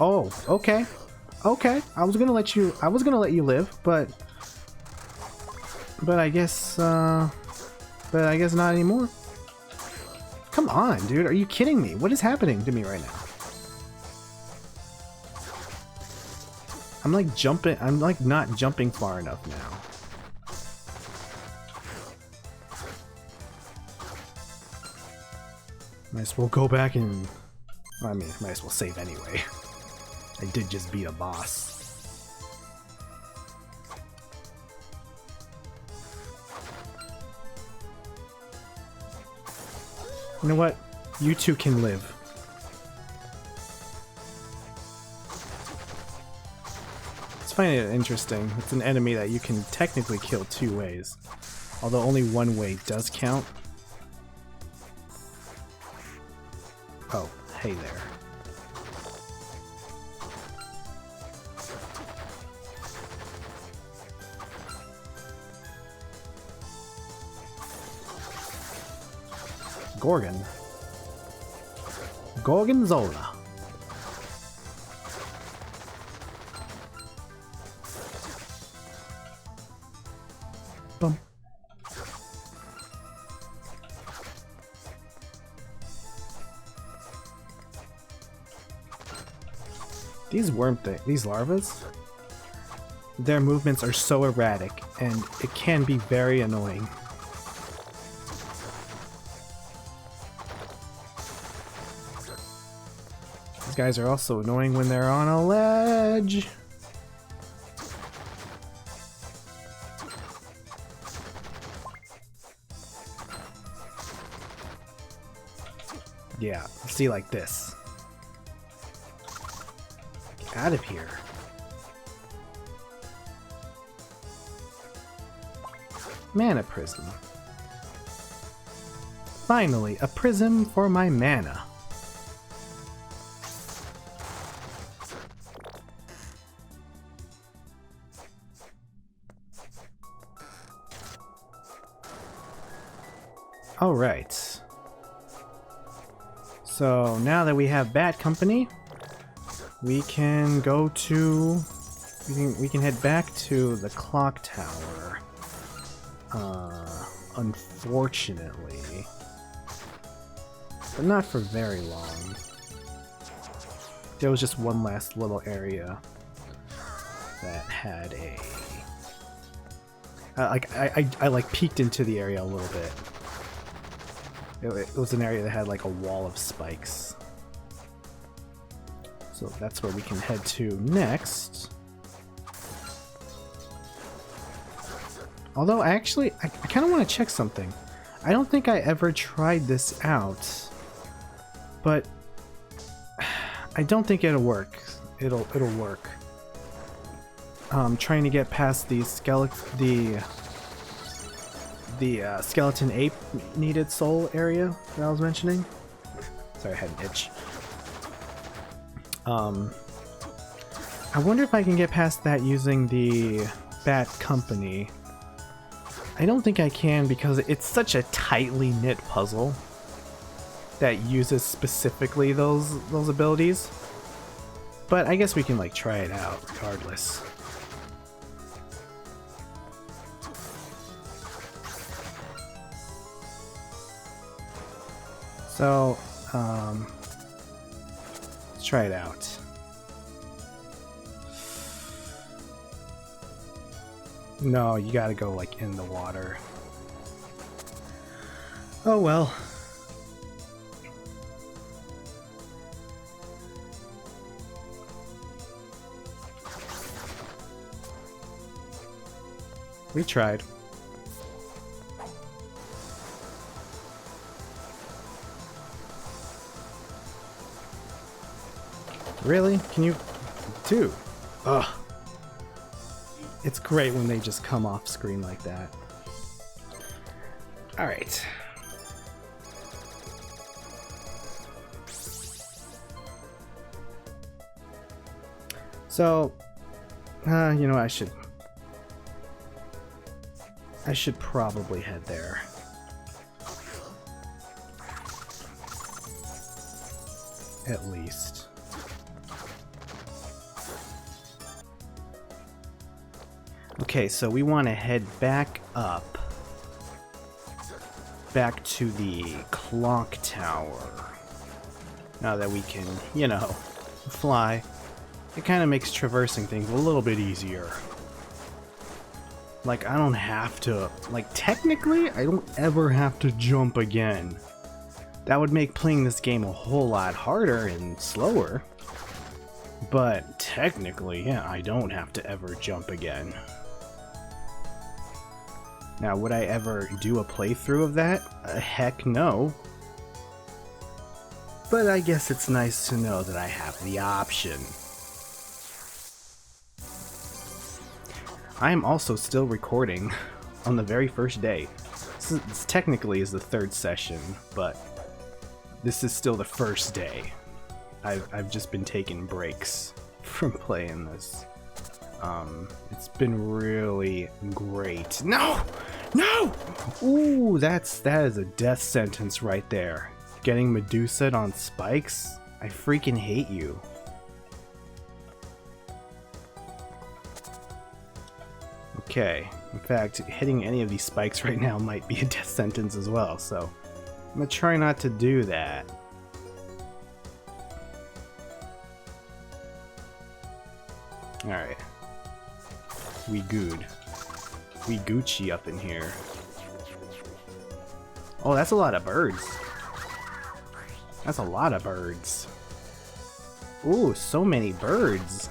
Oh, okay. Okay. I was gonna let you live, but I guess not anymore. Come on, dude. Are you kidding me? What is happening to me right now? I'm like jumping. I'm like not jumping far enough now. Might as well go back and... I mean, might as well save anyway. I did just beat a boss. You know what? You two can live. It's finding it interesting. It's an enemy that you can technically kill two ways. Although only one way does count. Oh, hey there. Gorgonzola. Bum. These these larvas, their movements are so erratic, and it can be very annoying. These guys are also annoying when they're on a ledge. Yeah, see, like this. Get out of here. Mana prism. Finally, a prism for my mana. Alright. So now that we have Bat Company, we can go to... We can head back to the clock tower. Unfortunately. But not for very long. There was just one last little area that had a... I like peeked into the area a little bit. It was an area that had like a wall of spikes. So that's where we can head to next. Although I kind of want to check something. I don't think I ever tried this out, but I don't think it'll work. It'll work. Trying to get past the skeleton ape needed soul area that I was mentioning. Sorry, I had an itch. I wonder if I can get past that using the Bat Company. I don't think I can because it's such a tightly knit puzzle that uses specifically those abilities. But I guess we can like try it out regardless. So, let's try it out. No, you gotta go like in the water. Oh well. We tried. Really? Can you... Dude. Ugh. It's great when they just come off screen like that. Alright. So... you know, I should probably head there. At least. Okay, so we want to head back up. Back to the clock tower. Now that we can, you know, fly. It kind of makes traversing things a little bit easier. Like, I don't have to... Like, technically, I don't ever have to jump again. That would make playing this game a whole lot harder and slower. But technically, yeah, I don't have to ever jump again. Now, would I ever do a playthrough of that? Heck no. But I guess it's nice to know that I have the option. I am also still recording on the very first day. This technically is the third session, but this is still the first day. I've just been taking breaks from playing this. It's been really great. No! No! Ooh, that is a death sentence right there. Getting Medusa'd on spikes? I freaking hate you. Okay, in fact, hitting any of these spikes right now might be a death sentence as well, so I'm gonna try not to do that. Alright. We good. We Gucci up in here. Oh, that's a lot of birds. That's a lot of birds. Ooh, so many birds.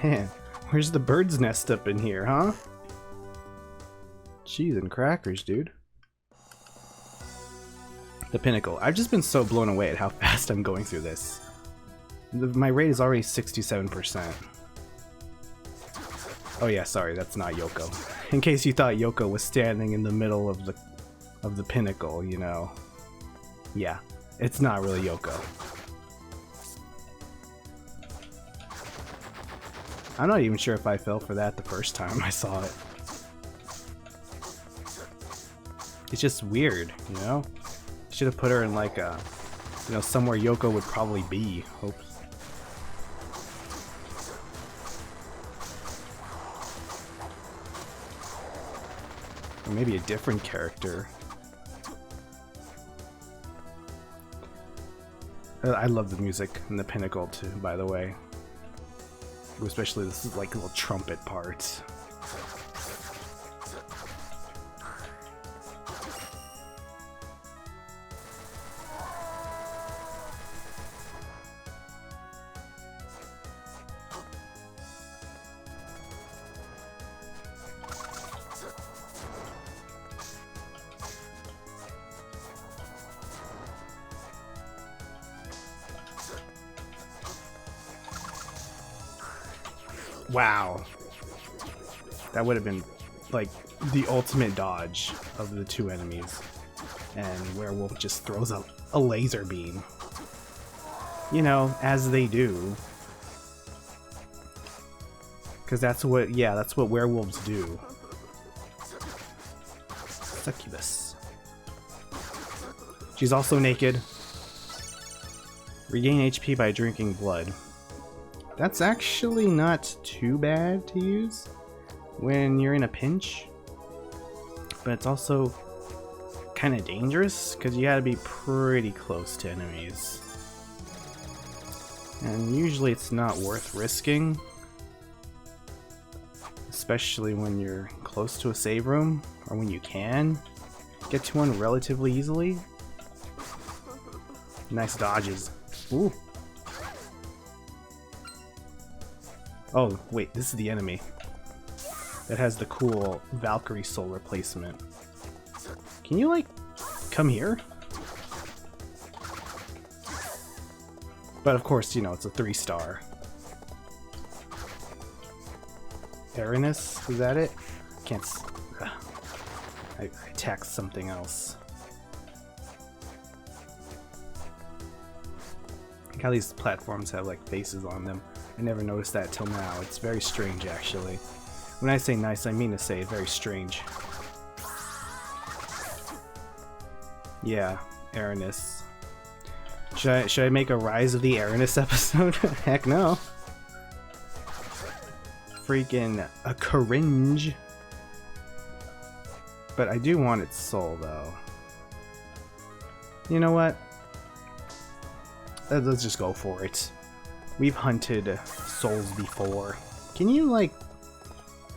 Man, where's the bird's nest up in here, huh? Cheese and crackers, dude. The Pinnacle. I've just been so blown away at how fast I'm going through this. My rate is already 67%. Oh yeah, sorry, that's not Yoko. In case you thought Yoko was standing in the middle of the Pinnacle, you know. Yeah, it's not really Yoko. I'm not even sure if I fell for that the first time I saw it. It's just weird, you know? Should have put her in like a, you know, somewhere Yoko would probably be. Oops. Or maybe a different character. I love the music in the Pinnacle too, by the way. Especially this is like little trumpet parts. Wow. That would have been like the ultimate dodge of the two enemies. And Werewolf just throws a laser beam. You know, as they do. Because that's what, yeah, that's what werewolves do. Succubus. She's also naked. Regain HP by drinking blood. That's actually not too bad to use when you're in a pinch, but it's also kind of dangerous because you gotta be pretty close to enemies, and usually it's not worth risking, especially when you're close to a save room or when you can get to one relatively easily. Nice dodges. Ooh. Oh, wait, this is the enemy. That has the cool Valkyrie soul replacement. Can you, like, come here? But of course, you know, it's a 3-star. Erinys, is that it? Can't I attacked something else. Look how these platforms have, like, faces on them. I never noticed that till now. It's very strange, actually. When I say nice, I mean to say very strange. Yeah, Erinys. Should I make a Rise of the Erinys episode? Heck no. freaking a cringe. But I do want its soul, though. You know what? Let's just go for it. We've hunted souls before. Can you, like,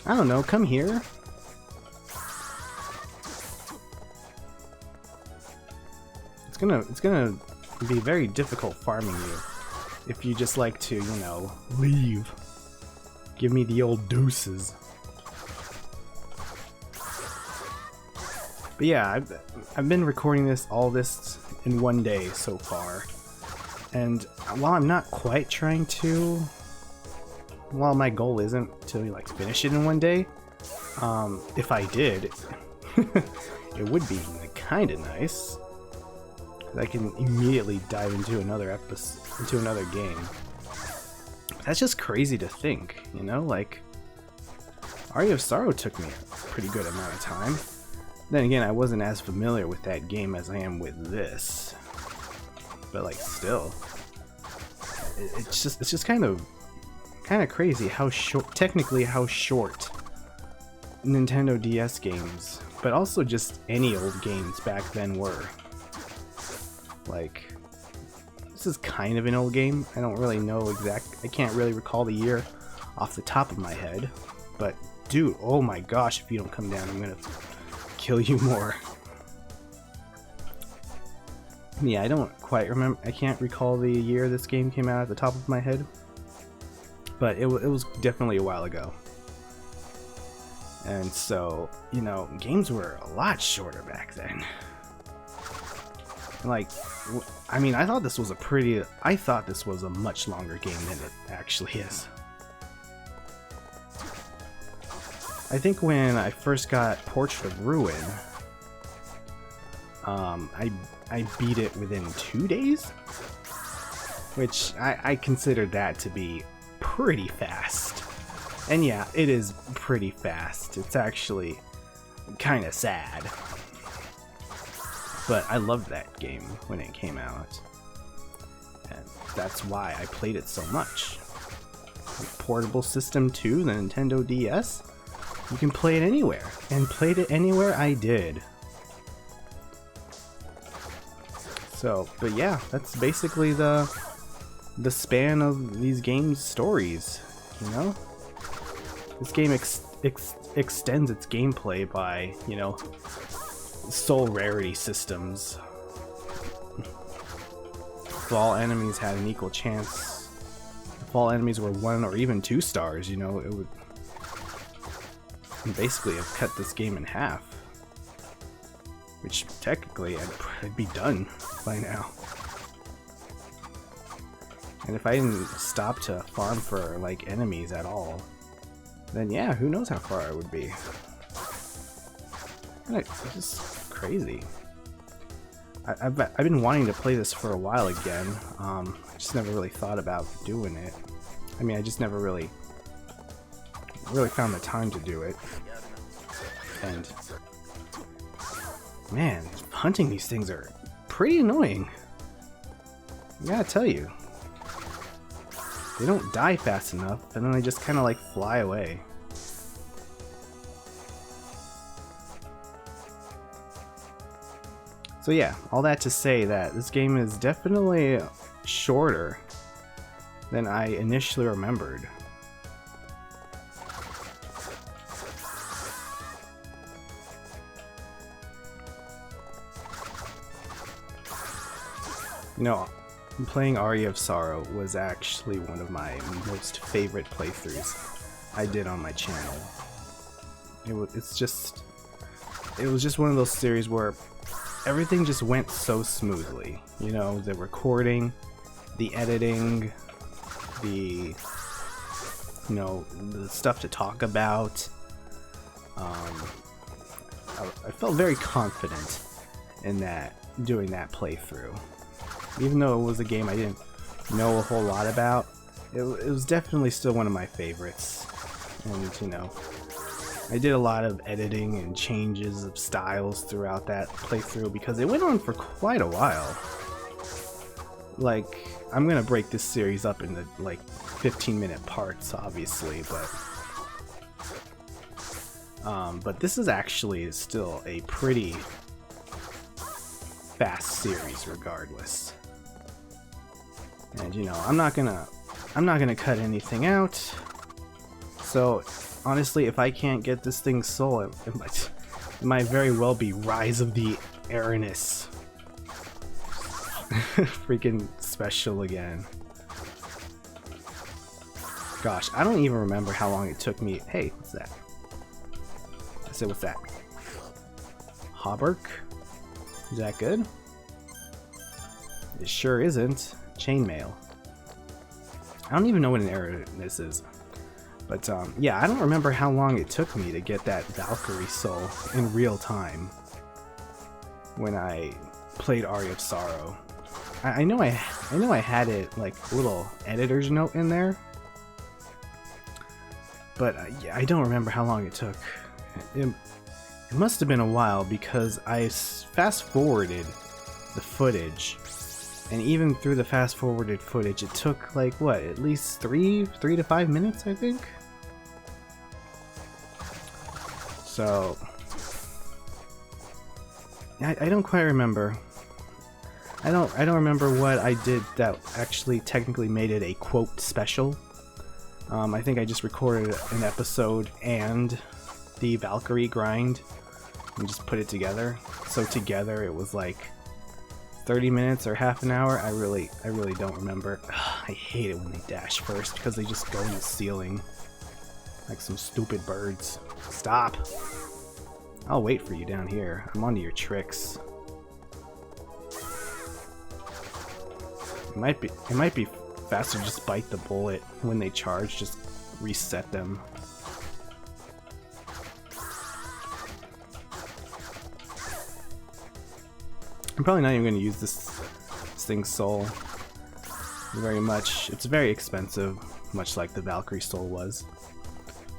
I don't know, come here? It's gonna be very difficult farming you if you just like to, you know, leave. Give me the old deuces. But yeah, I've been recording all this in one day so far. And while I'm not quite trying to, while my goal isn't to like finish it in one day, if I did, it would be kind of nice. I can immediately dive into another episode, into another game. That's just crazy to think, you know? Like, Aria of Sorrow took me a pretty good amount of time. Then again, I wasn't as familiar with that game as I am with this. But like, still, it's just kind of crazy how short, technically how short Nintendo DS games, but also just any old games back then were. Like, this is kind of an old game. I don't really know I can't really recall the year off the top of my head. But dude, oh my gosh, if you don't come down, I'm gonna kill you more. Yeah, I don't quite remember. I can't recall the year this game came out at the top of my head. But it was definitely a while ago. And so, you know, games were a lot shorter back then. Like, I mean, I thought this was a much longer game than it actually is. I think when I first got Portrait of Ruin, I beat it within 2 days, which I considered that to be pretty fast. And yeah, it is pretty fast. It's actually kind of sad. But I loved that game when it came out. And that's why I played it so much. The portable system too, the Nintendo DS, you can play it anywhere. And played it anywhere I did. So, but yeah, that's basically the span of these games' stories, you know? This game extends its gameplay by, you know, soul rarity systems. If all enemies had an equal chance, if all enemies were 1 or even 2 stars, you know, it would basically have cut this game in half. Which technically I'd be done by now. And if I didn't stop to farm for like enemies at all, then yeah, who knows how far I would be. It's just crazy. I've been wanting to play this for a while again. I just never really thought about doing it. I mean, I just never really found the time to do it. And man, hunting these things are pretty annoying. I gotta tell you. They don't die fast enough, and then they just kind of like fly away. So yeah, all that to say that this game is definitely shorter than I initially remembered. You know, playing Aria of Sorrow was actually one of my most favorite playthroughs I did on my channel. It was just one of those series where everything just went so smoothly. You know, the recording, the editing, the stuff to talk about. I felt very confident in doing that playthrough. Even though it was a game I didn't know a whole lot about, it was definitely still one of my favorites. And, you know, I did a lot of editing and changes of styles throughout that playthrough because it went on for quite a while. Like, I'm gonna break this series up into, like, 15-minute parts, obviously, but But this is actually still a pretty fast series regardless. And you know, I'm not gonna cut anything out. So honestly, if I can't get this thing sold, it might very well be Rise of the Erinys. Freaking special again. Gosh, I don't even remember how long it took me. Hey, what's that? I said, what's that? Hauberk? Is that good? It sure isn't. Chainmail. I don't even know what an erroneous is. But yeah, I don't remember how long it took me to get that Valkyrie soul in real time when I played Aria of Sorrow. I know I had it like a little editor's note in there, but yeah, I don't remember how long it took. It must have been a while because I fast forwarded the footage, and even through the fast forwarded footage, it took like what, at least 3 to 5 minutes, I think. So I don't quite remember. I don't remember what I did that actually technically made it a quote special. I think I just recorded an episode and the Valkyrie grind and just put it together. So together it was like 30 minutes or half an hour. I really don't remember. I hate it when they dash first because they just go in the ceiling like some stupid birds. Stop! I'll wait for you down here. I'm onto your tricks. It might be faster to just bite the bullet when they charge, just reset them. I'm probably not even going to use this thing's soul very much. It's very expensive, much like the Valkyrie soul was.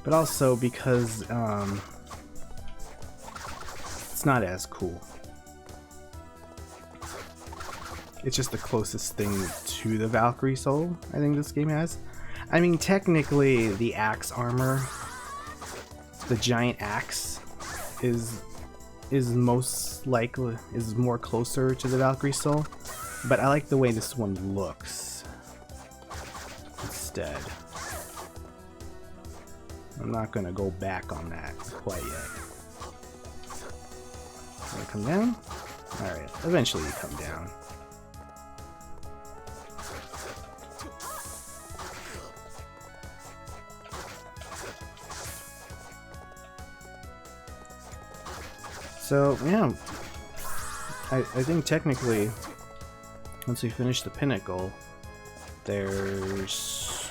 But also because it's not as cool. It's just the closest thing to the Valkyrie soul I think this game has. I mean, technically the axe armor, the giant axe, is most likely more closer to the Valkyrie soul, but I like the way this one looks instead. I'm not gonna go back on that quite yet. Wanna come down? Alright, eventually you come down. So, yeah, I think technically, once we finish the Pinnacle, there's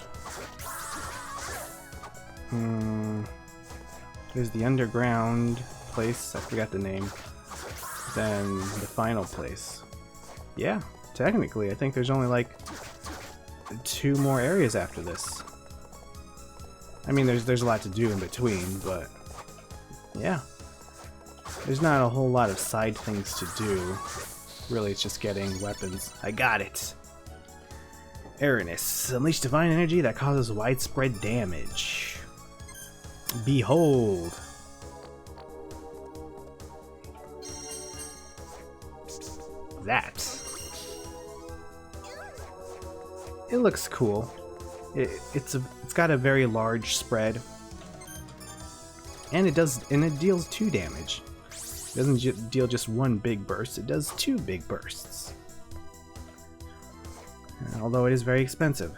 the underground place, I forgot the name, then the final place. Yeah, technically, I think there's only like 2 more areas after this. I mean, there's a lot to do in between, but yeah. There's not a whole lot of side things to do. Really, it's just getting weapons. I got it! Erinys. Unleash divine energy that causes widespread damage. Behold! That. It looks cool. It's got a very large spread. And it deals 2 damage. It doesn't deal just 1 big burst, it does 2 big bursts. Although it is very expensive.